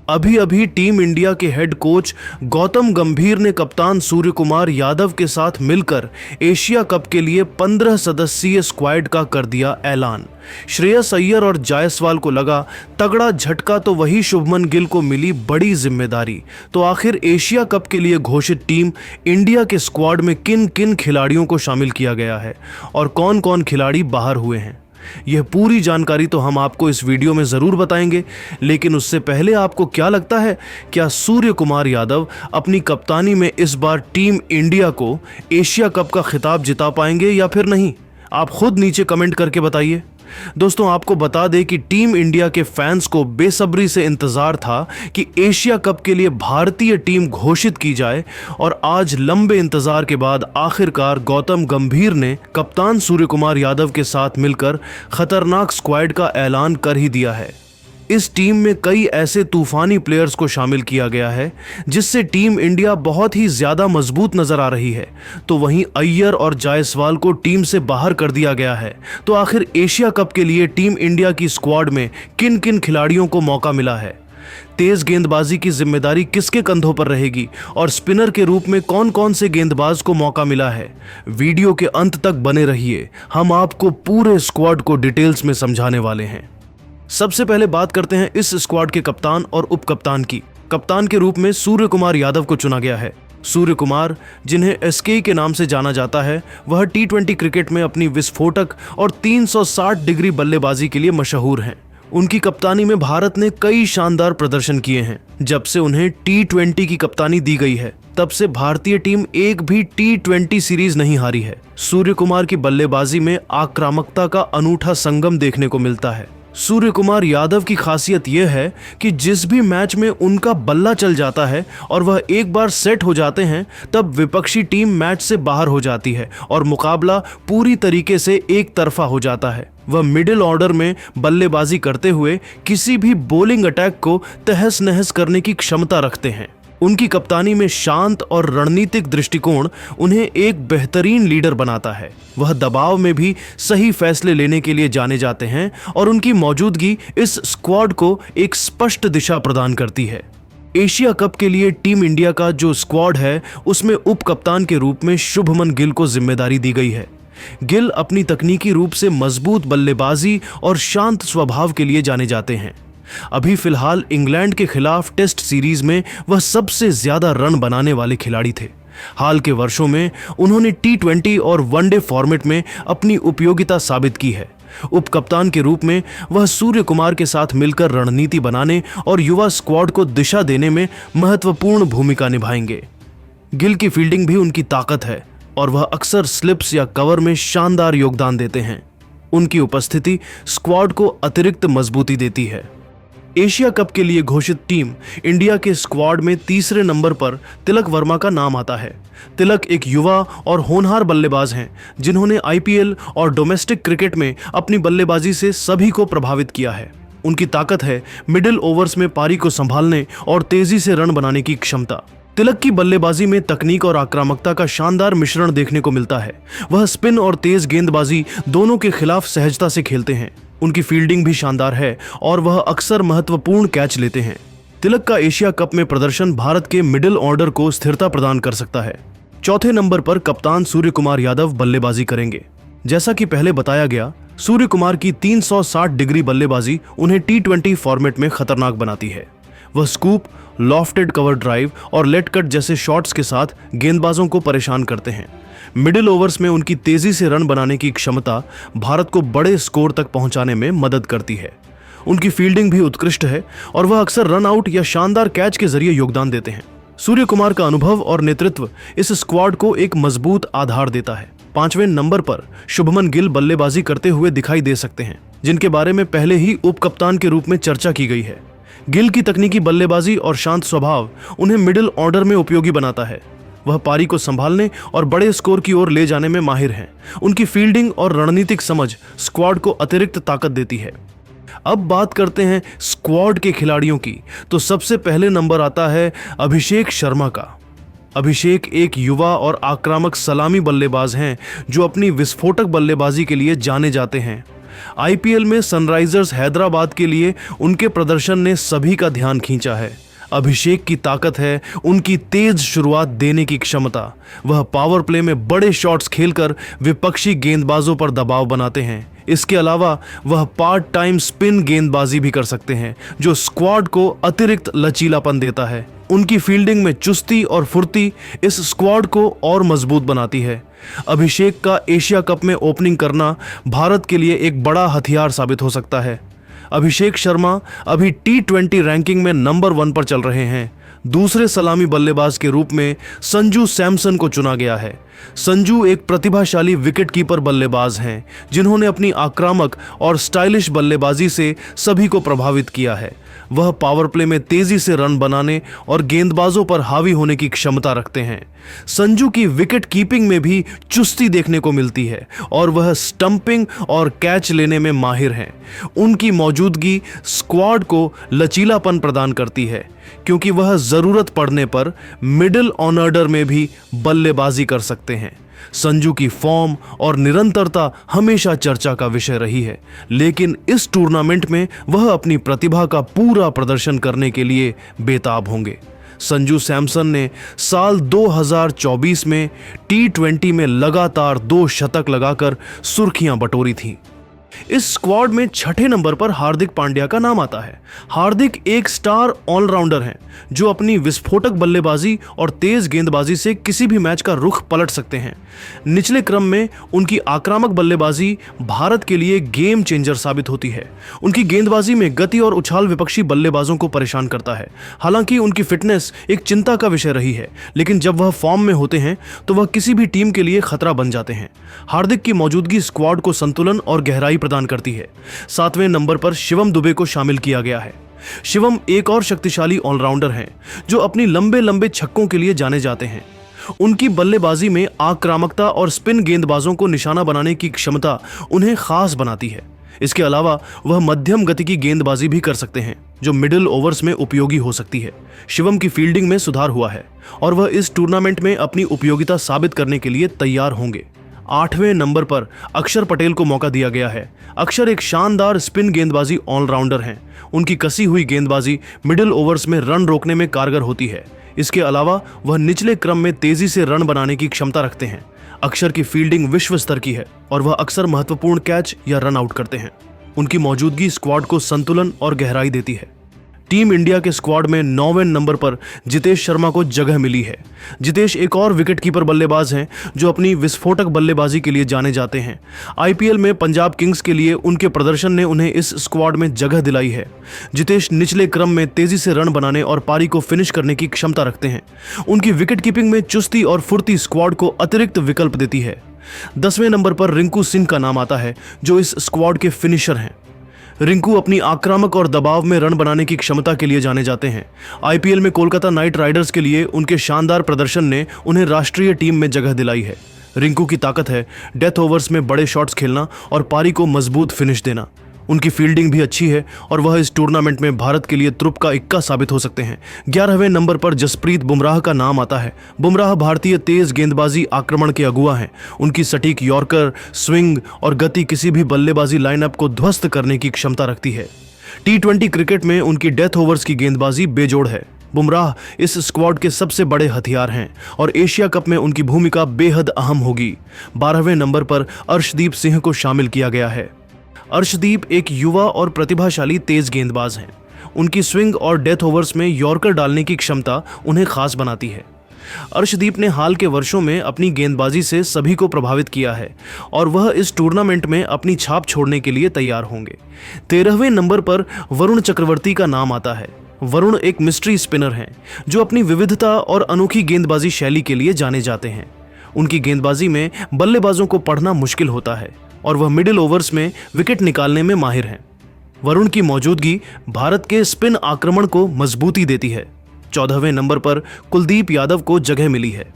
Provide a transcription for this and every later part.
अभी अभी team India के हेड कोच गौतम गंभीर ने कप्तान सूर्य कुमार यादव के साथ मिलकर एशिया कप के लिए 15 सदस्यीय स्क्वाड का कर दिया ऐलान। श्रेयस अय्यर और जायसवाल को लगा तगड़ा झटका तो वही शुभमन गिल को मिली बड़ी जिम्मेदारी। तो आखिर एशिया कप के लिए घोषित टीम इंडिया के स्क्वाड में किन किन खिलाड़ियों को शामिल किया गया है और कौन कौन खिलाड़ी बाहर हुए हैं, यह पूरी जानकारी तो हम आपको इस वीडियो में जरूर बताएंगे। लेकिन उससे पहले आपको क्या लगता है, क्या सूर्य कुमार यादव अपनी कप्तानी में इस बार टीम इंडिया को एशिया कप का खिताब जिता पाएंगे या फिर नहीं? आप खुद नीचे कमेंट करके बताइए। दोस्तों, आपको बता दें कि टीम इंडिया के फैंस को बेसब्री से इंतजार था कि एशिया कप के लिए भारतीय टीम घोषित की जाए और आज लंबे इंतजार के बाद आखिरकार गौतम गंभीर ने कप्तान सूर्य कुमार यादव के साथ मिलकर खतरनाक स्क्वाड का ऐलान कर ही दिया है। इस टीम में कई ऐसे तूफानी प्लेयर्स को शामिल किया गया है जिससे टीम इंडिया बहुत ही ज्यादा मजबूत नजर आ रही है। तो वहीं अय्यर और जायसवाल को टीम से बाहर कर दिया गया है। तो आखिर एशिया कप के लिए टीम इंडिया की स्क्वाड में किन किन खिलाड़ियों को मौका मिला है, तेज गेंदबाजी की जिम्मेदारी किसके कंधों पर रहेगी और स्पिनर के रूप में कौन कौन से गेंदबाज को मौका मिला है, वीडियो के अंत तक बने रहिए। हम आपको पूरे स्क्वाड को डिटेल्स में समझाने वाले हैं। सबसे पहले बात करते हैं इस स्क्वाड के कप्तान और उप कप्तान की। कप्तान के रूप में सूर्य कुमार यादव को चुना गया है। सूर्य कुमार, जिन्हें एसके के नाम से जाना जाता है, वह टी20 क्रिकेट में अपनी विस्फोटक और 360 डिग्री बल्लेबाजी के लिए मशहूर हैं। उनकी कप्तानी में भारत ने कई शानदार प्रदर्शन किए हैं। जब से उन्हें टी20 की कप्तानी दी गई है तब से भारतीय टीम एक भी टी20 सीरीज नहीं हारी है। सूर्य कुमार की बल्लेबाजी में आक्रामकता का अनूठा संगम देखने को मिलता है। सूर्य कुमार यादव की खासियत यह है कि जिस भी मैच में उनका बल्ला चल जाता है और वह एक बार सेट हो जाते हैं, तब विपक्षी टीम मैच से बाहर हो जाती है और मुकाबला पूरी तरीके से एक तरफा हो जाता है। वह मिडिल ऑर्डर में बल्लेबाजी करते हुए किसी भी बॉलिंग अटैक को तहस नहस करने की क्षमता रखते हैं। उनकी कप्तानी में शांत और रणनीतिक दृष्टिकोण उन्हें एक बेहतरीन लीडर बनाता है। वह दबाव में भी सही फैसले लेने के लिए जाने जाते हैं और उनकी मौजूदगी इस स्क्वाड को एक स्पष्ट दिशा प्रदान करती है। एशिया कप के लिए टीम इंडिया का जो स्क्वाड है उसमें उप कप्तान के रूप में शुभमन गिल को जिम्मेदारी दी गई है। गिल अपनी तकनीकी रूप से मजबूत बल्लेबाजी और शांत स्वभाव के लिए जाने जाते हैं। अभी फिलहाल इंग्लैंड के खिलाफ टेस्ट सीरीज में वह सबसे ज्यादा रन बनाने वाले खिलाड़ी थे। हाल के वर्षों में उन्होंने टी20 और वनडे फॉर्मेट में अपनी उपयोगिता साबित की है। उप कप्तान के रूप में वह सूर्य कुमार के साथ मिलकर रणनीति बनाने और युवा स्क्वाड को दिशा देने में महत्वपूर्ण भूमिका निभाएंगे। गिल की फील्डिंग भी उनकी ताकत है और वह अक्सर स्लिप्स या कवर में शानदार योगदान देते हैं। उनकी उपस्थिति स्क्वाड को अतिरिक्त मजबूती देती है। एशिया कप के लिए घोषित टीम इंडिया के स्क्वाड में तीसरे नंबर पर तिलक वर्मा का नाम आता है। तिलक एक युवा और होनहार बल्लेबाज हैं जिन्होंने आईपीएल और डोमेस्टिक क्रिकेट में अपनी बल्लेबाजी से सभी को प्रभावित किया है। उनकी ताकत है मिडिल ओवर्स में पारी को संभालने और तेजी से रन बनाने की क्षमता। तिलक की बल्लेबाजी में तकनीक और आक्रामकता का शानदार मिश्रण देखने को मिलता है। वह स्पिन और तेज गेंदबाजी दोनों के खिलाफ सहजता से खेलते हैं। उनकी फील्डिंग भी शानदार है और वह अक्सर महत्वपूर्ण कैच लेते हैं। तिलक का एशिया कप में प्रदर्शन भारत के मिडिल ऑर्डर को स्थिरता प्रदान कर सकता है। चौथे नंबर पर कप्तान सूर्य कुमार यादव बल्लेबाजी करेंगे। जैसा कि पहले बताया गया, सूर्य कुमार की 360 डिग्री बल्लेबाजी उन्हें टी20 फॉर्मेट में खतरनाक बनाती है। वह स्कूप, लॉफ्टेड कवर ड्राइव और लेट कट जैसे शॉट्स के साथ गेंदबाजों को परेशान करते हैं। मिडिल ओवर्स में उनकी तेजी से रन बनाने की क्षमता भारत को बड़े स्कोर तक पहुंचाने में मदद करती है। उनकी फील्डिंग भी उत्कृष्ट है और वह अक्सर रन आउट या शानदार कैच के जरिए योगदान देते हैं। सूर्य कुमार का अनुभव और नेतृत्व इस स्क्वाड को एक मजबूत आधार देता है। पांचवें नंबर पर शुभमन गिल बल्लेबाजी करते हुए दिखाई दे सकते हैं, जिनके बारे में पहले ही उप कप्तान के रूप में चर्चा की गई है। गिल की तकनीकी बल्लेबाजी और शांत स्वभाव उन्हें मिडिल ऑर्डर में उपयोगी बनाता है। वह पारी को संभालने और बड़े स्कोर की ओर ले जाने में माहिर हैं। उनकी फील्डिंग और रणनीतिक समझ स्क्वाड को अतिरिक्त ताकत देती है। अब बात करते हैं स्क्वाड के खिलाड़ियों की, तो सबसे पहले नंबर आता है अभिषेक शर्मा का। अभिषेक एक युवा और आक्रामक सलामी बल्लेबाज हैं जो अपनी विस्फोटक बल्लेबाजी के लिए जाने जाते हैं। आईपीएल में सनराइजर्स हैदराबाद के लिए उनके प्रदर्शन ने सभी का ध्यान खींचा है। अभिषेक की ताकत है उनकी तेज शुरुआत देने की क्षमता। वह पावर प्ले में बड़े शॉट्स खेलकर विपक्षी गेंदबाजों पर दबाव बनाते हैं। इसके अलावा वह पार्ट टाइम स्पिन गेंदबाजी भी कर सकते हैं, जो स्क्वाड को अतिरिक्त लचीलापन देता है। उनकी फील्डिंग में चुस्ती और फुर्ती इस स्क्वाड को और मजबूत बनाती है। अभिषेक का एशिया कप में ओपनिंग करना भारत के लिए एक बड़ा हथियार साबित हो सकता है। अभिषेक शर्मा अभी T20 रैंकिंग में नंबर 1 पर चल रहे हैं। दूसरे सलामी बल्लेबाज के रूप में संजू सैमसन को चुना गया है। संजू एक प्रतिभाशाली विकेटकीपर बल्लेबाज हैं, जिन्होंने अपनी आक्रामक और स्टाइलिश बल्लेबाजी से सभी को प्रभावित किया है। वह पावर प्ले में तेजी से रन बनाने और गेंदबाजों पर हावी होने की क्षमता रखते हैं। संजू की विकेट कीपिंग में भी चुस्ती देखने को मिलती है और वह स्टंपिंग और कैच लेने में माहिर हैं। उनकी मौजूदगी स्क्वाड को लचीलापन प्रदान करती है, क्योंकि वह जरूरत पड़ने पर मिडिल ऑर्डर में भी बल्लेबाजी कर सकते हैं। संजू की फॉर्म और निरंतरता हमेशा चर्चा का विषय रही है, लेकिन इस टूर्नामेंट में वह अपनी प्रतिभा का पूरा प्रदर्शन करने के लिए बेताब होंगे। संजू सैमसन ने साल 2024 में T20 में लगातार 2 शतक लगाकर सुर्खियां बटोरी थीं। इस स्क्वाड में 6ठे नंबर पर हार्दिक पांड्या का नाम आता है। हार्दिक एक स्टार ऑलराउंडर हैं, जो अपनी विस्फोटक बल्लेबाजी और तेज गेंदबाजी से किसी भी मैच का रुख पलट सकते हैं। निचले क्रम में उनकी आक्रामक बल्लेबाजी भारत के लिए गेम चेंजर साबित होती है। उनकी गेंदबाजी में गति और उछाल विपक्षी बल्लेबाजों को परेशान करता है। हालांकि उनकी फिटनेस एक चिंता का विषय रही है, लेकिन जब वह फॉर्म में होते हैं तो वह किसी भी टीम के लिए खतरा बन जाते हैं। हार्दिक की मौजूदगी स्क्वाड को संतुलन और गहराई प्रदान करती है। 7वें नंबर पर शिवम दुबे को शामिल किया गया है। शिवम एक और शक्तिशाली ऑलराउंडर हैं, जो अपनी लंबे लंबे छक्कों के लिए जाने जाते हैं। उनकी बल्लेबाजी में आक्रामकता और स्पिन गेंदबाजों को निशाना बनाने की क्षमता उन्हें खास बनाती है। इसके अलावा वह मध्यम गति की गेंदबाजी भी कर सकते हैं, जो मिडिल ओवर्स में उपयोगी हो सकती है। शिवम की फील्डिंग में सुधार हुआ है और वह इस टूर्नामेंट में अपनी उपयोगिता साबित करने के लिए तैयार होंगे। 8वें नंबर पर अक्षर पटेल को मौका दिया गया है। अक्षर एक शानदार स्पिन गेंदबाजी ऑलराउंडर हैं। उनकी कसी हुई गेंदबाजी मिडिल ओवर्स में रन रोकने में कारगर होती है। इसके अलावा वह निचले क्रम में तेजी से रन बनाने की क्षमता रखते हैं। अक्षर की फील्डिंग विश्व स्तर की है और वह अक्सर महत्वपूर्ण कैच या रन आउट करते हैं। उनकी मौजूदगी स्क्वाड को संतुलन और गहराई देती है। टीम इंडिया के स्क्वाड में 9वें नंबर पर जितेश शर्मा को जगह मिली है। जितेश एक और विकेटकीपर बल्लेबाज हैं, जो अपनी विस्फोटक बल्लेबाजी के लिए जाने जाते हैं। आईपीएल में पंजाब किंग्स के लिए उनके प्रदर्शन ने उन्हें इस स्क्वाड में जगह दिलाई है। जितेश निचले क्रम में तेजी से रन बनाने और पारी को फिनिश करने की क्षमता रखते हैं। उनकी विकेटकीपिंग में चुस्ती और फुर्ती स्क्वाड को अतिरिक्त विकल्प देती है। 10वें नंबर पर रिंकू सिंह का नाम आता है, जो इस स्क्वाड के फिनिशर हैं। रिंकू अपनी आक्रामक और दबाव में रन बनाने की क्षमता के लिए जाने जाते हैं। आईपीएल में कोलकाता नाइट राइडर्स के लिए उनके शानदार प्रदर्शन ने उन्हें राष्ट्रीय टीम में जगह दिलाई है। रिंकू की ताकत है डेथ ओवर्स में बड़े शॉट्स खेलना और पारी को मजबूत फिनिश देना। उनकी फील्डिंग भी अच्छी है और वह इस टूर्नामेंट में भारत के लिए तुरुप का इक्का साबित हो सकते हैं। 11वें नंबर पर जसप्रीत बुमराह का नाम आता है। बुमराह भारतीय तेज गेंदबाजी आक्रमण के अगुवा हैं। उनकी सटीक यॉर्कर, स्विंग और गति किसी भी बल्लेबाजी लाइनअप को ध्वस्त करने की क्षमता रखती है। T20 क्रिकेट में उनकी डेथ ओवर्स की गेंदबाजी बेजोड़ है। बुमराह इस स्क्वाड के सबसे बड़े हथियार हैं और एशिया कप में उनकी भूमिका बेहद अहम होगी। 12वें नंबर पर अर्शदीप सिंह को शामिल किया गया है। अर्शदीप एक युवा और प्रतिभाशाली तेज गेंदबाज हैं। उनकी स्विंग और डेथ ओवर्स में यॉर्कर डालने की क्षमता उन्हें खास बनाती है। अर्शदीप ने हाल के वर्षों में अपनी गेंदबाजी से सभी को प्रभावित किया है और वह इस टूर्नामेंट में अपनी छाप छोड़ने के लिए तैयार होंगे। 13वें नंबर पर वरुण चक्रवर्ती का नाम आता है। वरुण एक मिस्ट्री स्पिनर हैं, जो अपनी विविधता और अनोखी गेंदबाजी शैली के लिए जाने जाते हैं। उनकी गेंदबाजी में बल्लेबाजों को पढ़ना मुश्किल होता है और वह मिडिल ओवर्स में विकेट निकालने में माहिर हैं। वरुण की मौजूदगी भारत के स्पिन आक्रमण को मजबूती देती है। 14वें नंबर पर कुलदीप यादव को जगह मिली है।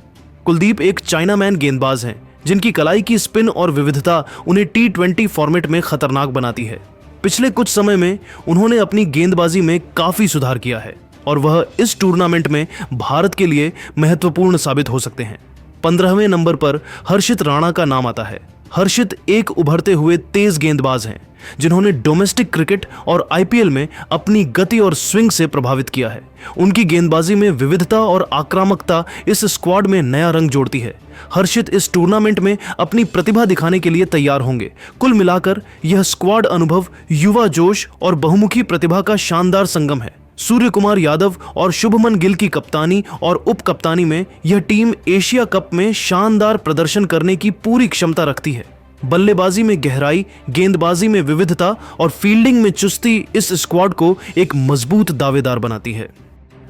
कुलदीप एक चाइनामैन गेंदबाज हैं, जिनकी कलाई की स्पिन और विविधता उन्हें T20 फॉर्मेट में खतरनाक बनाती है। पिछले कुछ समय में उन्होंने अपनी गेंदबाजी में काफी सुधार किया है और वह इस टूर्नामेंट में भारत के लिए महत्वपूर्ण साबित हो सकते हैं। 15वें नंबर पर हर्षित राणा का नाम आता है। हर्षित एक उभरते हुए तेज गेंदबाज हैं जिन्होंने डोमेस्टिक क्रिकेट और आईपीएल में अपनी गति और स्विंग से प्रभावित किया है। उनकी गेंदबाजी में विविधता और आक्रामकता इस स्क्वाड में नया रंग जोड़ती है। हर्षित इस टूर्नामेंट में अपनी प्रतिभा दिखाने के लिए तैयार होंगे। कुल मिलाकर यह स्क्वाड अनुभव, युवा जोश और बहुमुखी प्रतिभा का शानदार संगम है। सूर्य कुमार यादव और शुभमन गिल की कप्तानी और उप कप्तानी में यह टीम एशिया कप में शानदार प्रदर्शन करने की पूरी क्षमता रखती है। बल्लेबाजी में गहराई, गेंदबाजी में विविधता और फील्डिंग में चुस्ती इस स्क्वाड को एक मजबूत दावेदार बनाती है।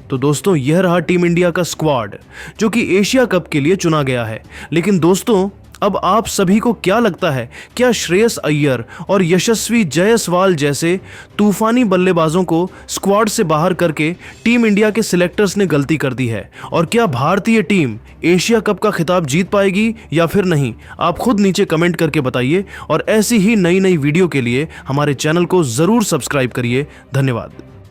तो दोस्तों, यह रहा टीम इंडिया का स्क्वाड जो कि एशिया कप के लिए चुना गया है। लेकिन दोस्तों, अब आप सभी को क्या लगता है, क्या श्रेयस अय्यर और यशस्वी जायसवाल जैसे तूफानी बल्लेबाजों को स्क्वाड से बाहर करके टीम इंडिया के सिलेक्टर्स ने गलती कर दी है? और क्या भारतीय टीम एशिया कप का खिताब जीत पाएगी या फिर नहीं? आप खुद नीचे कमेंट करके बताइए और ऐसी ही नई नई वीडियो के लिए हमारे चैनल को जरूर सब्सक्राइब करिए। धन्यवाद।